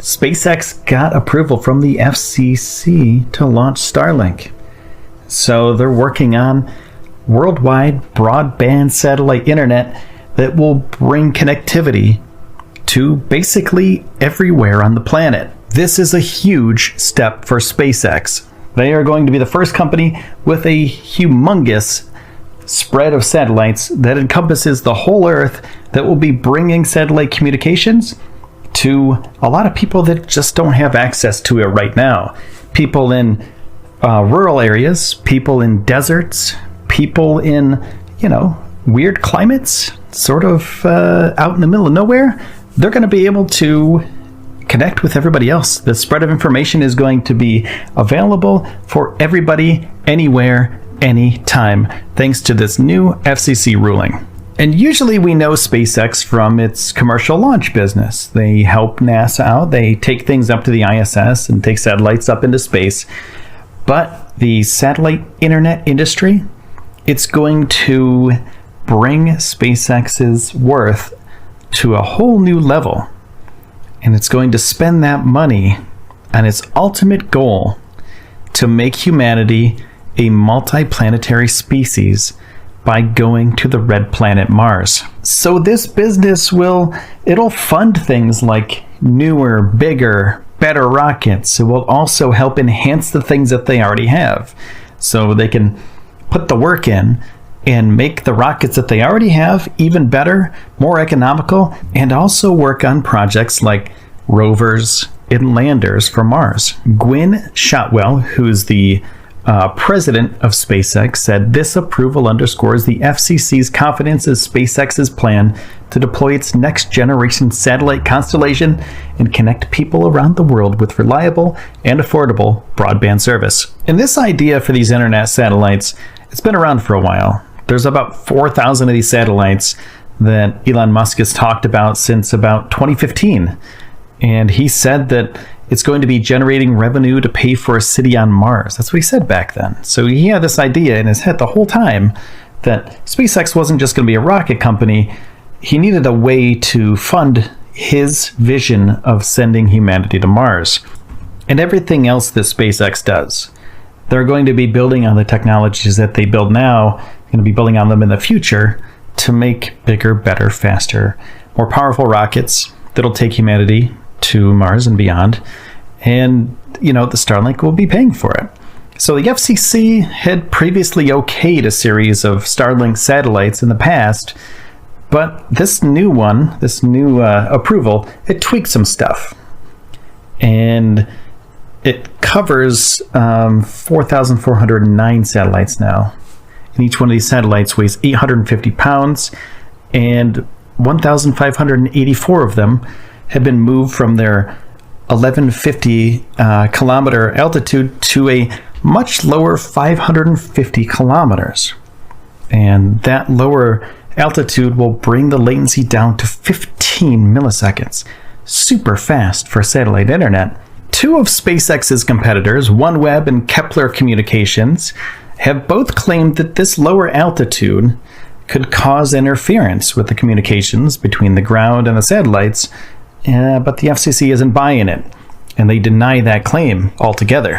SpaceX got approval from the FCC to launch Starlink. So they're working on worldwide broadband satellite internet that will bring connectivity to basically everywhere on the planet. This is a huge step for SpaceX. They are going to be the first company with a humongous spread of satellites that encompasses the whole Earth that will be bringing satellite communications to a lot of people that just don't have access to it right now. People in rural areas, people in deserts, people in, weird climates, sort of out in the middle of nowhere. They're going to be able to connect with everybody else. The spread of information is going to be available for everybody, anywhere, anytime, thanks to this new FCC ruling. And usually we know SpaceX from its commercial launch business. They help NASA out. They take things up to the ISS and take satellites up into space. But the satellite internet industry, it's going to bring SpaceX's worth to a whole new level. And it's going to spend that money on its ultimate goal to make humanity a multiplanetary species by going to the red planet Mars. So this business it'll fund things like newer, bigger, better rockets. It will also help enhance the things that they already have. So they can put the work in and make the rockets that they already have even better, more economical, and also work on projects like rovers and landers for Mars. Gwynne Shotwell, who's the president of SpaceX, said this approval underscores the FCC's confidence in SpaceX's plan to deploy its next generation satellite constellation and connect people around the world with reliable and affordable broadband service. And this idea for these internet satellites, it's been around for a while. There's about 4,000 of these satellites that Elon Musk has talked about since about 2015. And he said that it's going to be generating revenue to pay for a city on Mars. That's what he said back then. So he had this idea in his head the whole time that SpaceX wasn't just going to be a rocket company. He needed a way to fund his vision of sending humanity to Mars. And everything else that SpaceX does, they're going to be building on the technologies that they build now, going to be building on them in the future to make bigger, better, faster, more powerful rockets that'll take humanity to Mars and beyond. And, the Starlink will be paying for it. So the FCC had previously okayed a series of Starlink satellites in the past, but this new approval, it tweaked some stuff. And it covers 4,409 satellites now. And each one of these satellites weighs 850 pounds, and 1,584 of them have been moved from their 1150 kilometer altitude to a much lower 550 kilometers. And that lower altitude will bring the latency down to 15 milliseconds. Super fast for satellite internet. Two of SpaceX's competitors, OneWeb and Kepler Communications, have both claimed that this lower altitude could cause interference with the communications between the ground and the satellites, but the FCC isn't buying it, and they deny that claim altogether.